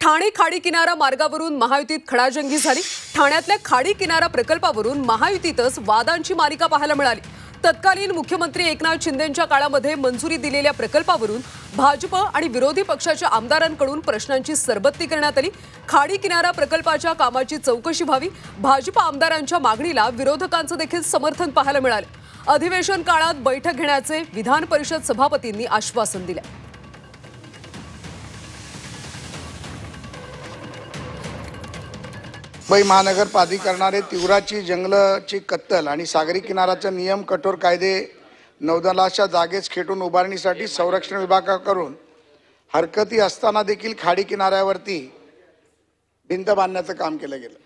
ठाणे खाडी किनारा मार्गावरून महायुतीत खडाजंगी झाली। ठाण्यातल्या खाडी किनारा प्रकल्पावरून महायुतीतच वादांची मालिका पाहायला मिळाली। तत्कालीन मुख्यमंत्री एकनाथ शिंदेंच्या काळामध्ये मंजुरी दिलेल्या प्रकल्पावरून भाजप आणि विरोधी पक्षाच्या आमदारांकडून प्रश्नांची सरबत्ती करण्यात आली। खाडी किनारा प्रकल्पाच्या कामाची चौकशी व्हावी, भाजप आमदारांच्या मागणीला विरोधकांचं देखील समर्थन पाहायला मिळालं। अधिवेशन काळात बैठक घेण्याचे विधान परिषद सभापतींनी आश्वासन दिले। मुंबई महानगर प्राधिकरणाने तीव्राची जंगलाची कत्तल आणि सागरी किनाऱ्याचे नियम कठोर कायदे नौदलाच्या जागेस खेटून उभारणीसाठी संरक्षण विभागाकडून हरकती असताना देखील खाडी किनाऱ्यावरती भिंत बांधण्याचं काम केलं गेलं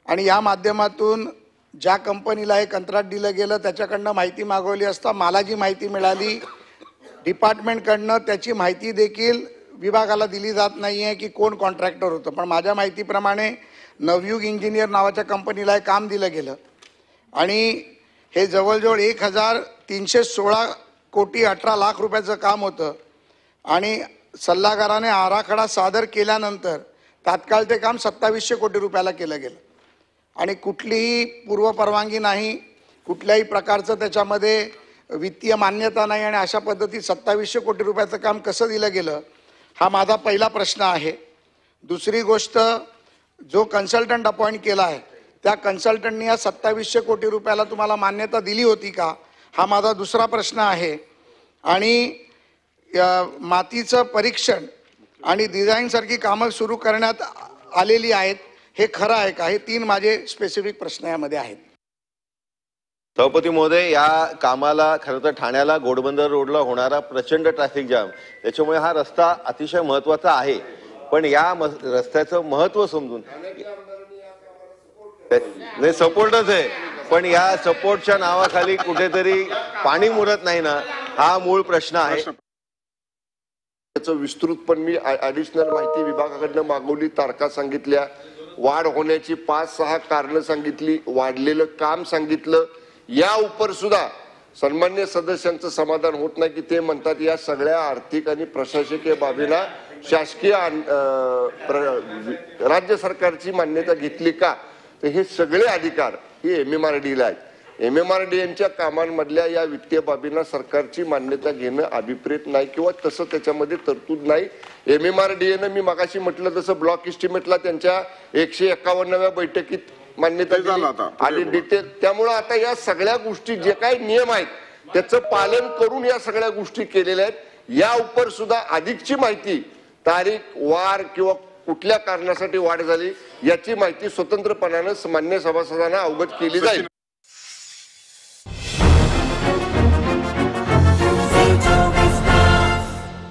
आणि या माध्यमातून ज्या कंपनीला हे कंत्राट दिलं गेलं त्याच्याकडनं माहिती मागवली असता मला जी माहिती मिळाली डिपार्टमेंटकडनं त्याची माहिती देखील विभागाला दिली जात नाही आहे की कोण कॉन्ट्रॅक्टर होतं। पण माझ्या माहितीप्रमाणे नवयुग इंजिनियर नावाच्या कंपनीला हे काम दिलं गेलं आणि हे जवळजवळ 1316 कोटी 18 लाख रुपयाचं काम होतं आणि सल्लागाराने आराखडा सादर केल्यानंतर तात्काळ ते काम 2700 कोटी रुपयाला केलं गेलं आणि कुठलीही पूर्वपरवानगी नाही, कुठल्याही प्रकारचं त्याच्यामध्ये वित्तीय मान्यता नाही आणि अशा पद्धतीत 2700 कोटी रुपयाचं काम कसं दिलं गेलं हा माझा पहिला प्रश्न आहे। दुसरी गोष्ट, जो कन्सल्टंट अपॉइंट केला आहे त्या कन्सल्टंटनी या 2700 कोटी रुपयाला तुम्हाला मान्यता दिली होती का हा माझा दुसरा प्रश्न आहे। आणि मातीचं परीक्षण आणि डिझाईनसारखी कामं सुरू करण्यात आलेली आहेत हे खरं आहे का, हे 3 माझे स्पेसिफिक प्रश्न यामध्ये आहेत। सभापती महोदय, या कामाला खरं तर ठाण्याला घोडबंदर रोडला होणारा प्रचंड ट्रॅफिक जाम त्याच्यामुळे हा रस्ता अतिशय महत्त्वाचा आहे, पण या रस्त्याचं महत्त्व समजून नाही सपोर्टच आहे, पण या सपोर्टच्या नावाखाली कुठेतरी पाणी मुरत नाही ना, हा मूळ प्रश्न आहे। त्याचं विस्तृत पण मी ॲडिशनल माहिती विभागाकडनं मागवली, तारखा सांगितल्या, वाढ होण्याची 5-6 कारणं सांगितली, वाढलेलं काम सांगितलं। या उपर सुद्धा सन्मान्य सदस्यांचं समाधान होत नाही की ते म्हणतात या सगळ्या आर्थिक आणि प्रशासकीय बाबींना शासकीय राज्य सरकारची मान्यता घेतली का, तर हे सगळे अधिकार हे MMRDA आहेत। MMRDA कामांमधल्या या वित्तीय बाबींना सरकारची मान्यता घेणं अभिप्रेत नाही किंवा तसं त्याच्यामध्ये तरतूद नाही। MMRDA मी मगाशी म्हटलं तसं ब्लॉक इस्टिमेटला त्यांच्या 151व्या बैठकीत मान्यता दिली आणि डिटेल, त्यामुळे आता या सगळ्या गोष्टी जे काही नियम आहेत त्याचं पालन करून या सगळ्या गोष्टी केलेल्या आहेत। या उपर सुद्धा अधिकची माहिती, तारीख, वार किंवा कुठल्या कारणासाठी वाढ झाली याची माहिती स्वतंत्रपणाने मान्य सभासदांना अवगत केली जाईल।